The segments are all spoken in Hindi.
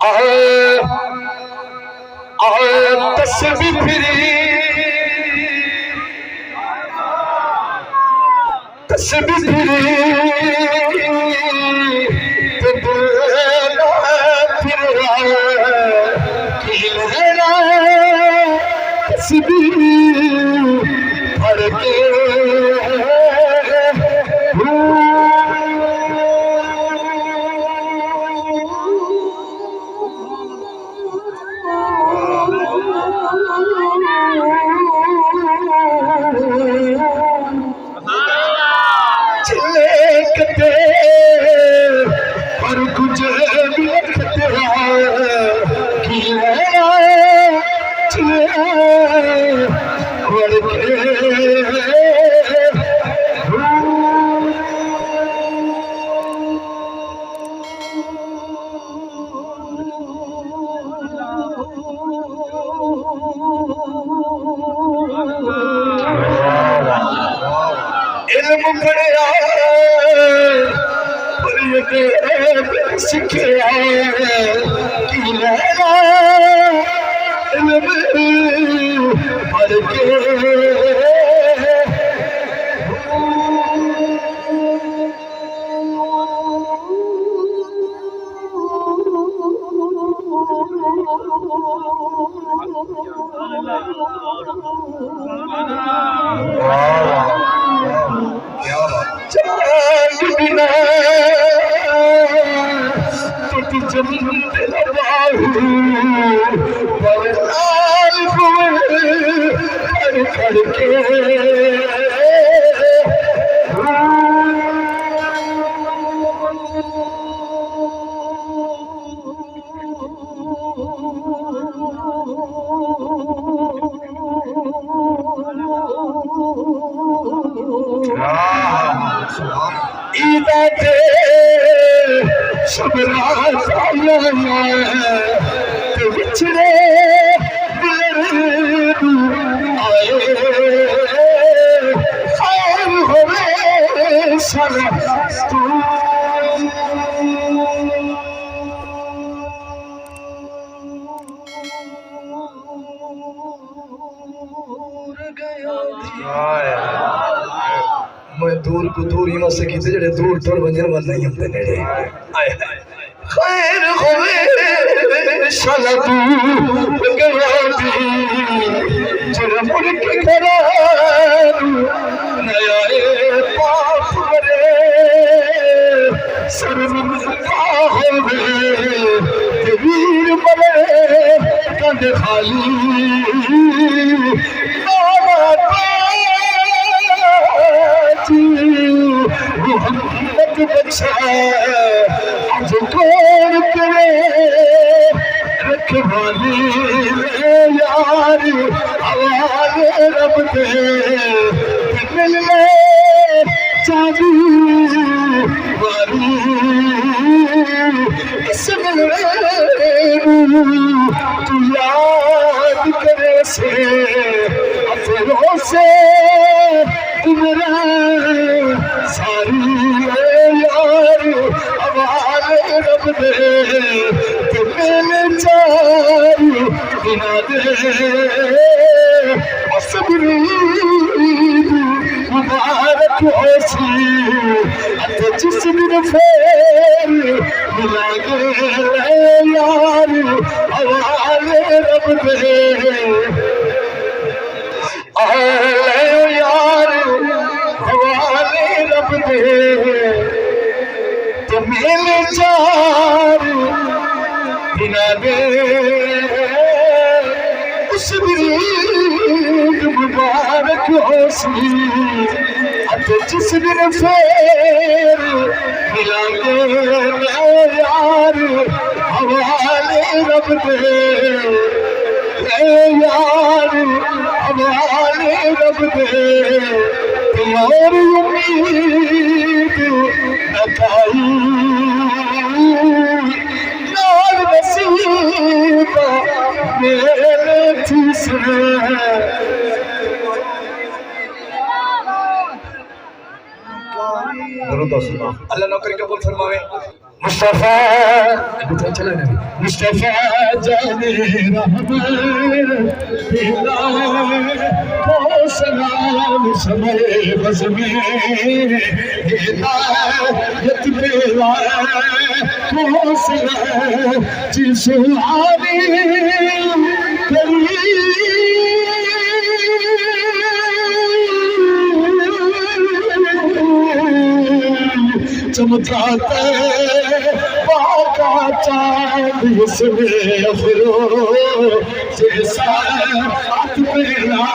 आए आए तस्बीह फिरी तस्बीह फिरी तो दिल फिर तस्बीह भर के और कुछ भी रखते इल्म पढ़िया सिखिया इल्म पढ़ के चांद बिना टूटी जमीन बरसाल खड़ खड़ के बिछड़े आए होवे सारा मैं दूर को दूर ही मत की जेडे दूर दूर वंजन वाल नहीं होते नेड़े खैर होवे साला तू गया दी जरा मुड़ के करा नया पाप करे शर्म का होवे वीर मरे कंध खाली मोहम्मद बख्शा आज कौन करे रखवाली यार हवाले रब दे मिल ले चाबी वारी इस तू याद करे से अफरों से मेरा सारी यार हवाले रब दे मेरे चार बिना दे असबरी मुबारक होसी जिस दिन फेर मिला गए यार हवाले रब दे यार हवाले रब दे तो मेरे चार बिना दे उस दिन मुबारक होसी जिस दिन फेर मिलांगे यार हवाले रब दे यार हवाले रब दे तुम्हारी उम्मीद नकाई नाल नसीबा मेरे तीसरे अल्लाह नौकरी कबूल फरमावे। मुस्तफा चला नहीं मुस्तफा जाने रहमत को सलाम समय बस में हिदायत बेला को सलाम जिसो आने चमकाते बाका चांद इसमें अफरो से साथ मेरा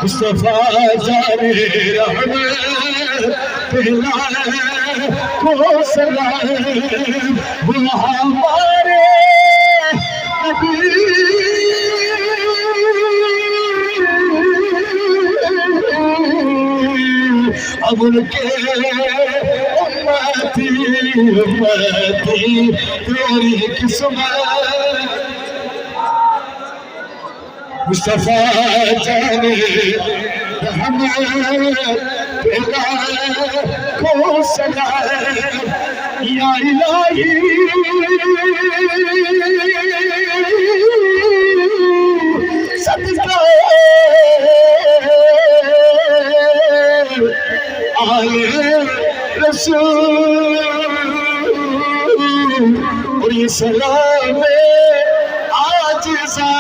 मुस्तफा जाने रहमत पहला को सलाम वो हमारे अब उनके उम्मती उम्मती तेरी किस्मत मुस्तफा जाने रहमत पेला को सलाम या इलाही सदका रसूल और ये सलाम आज सा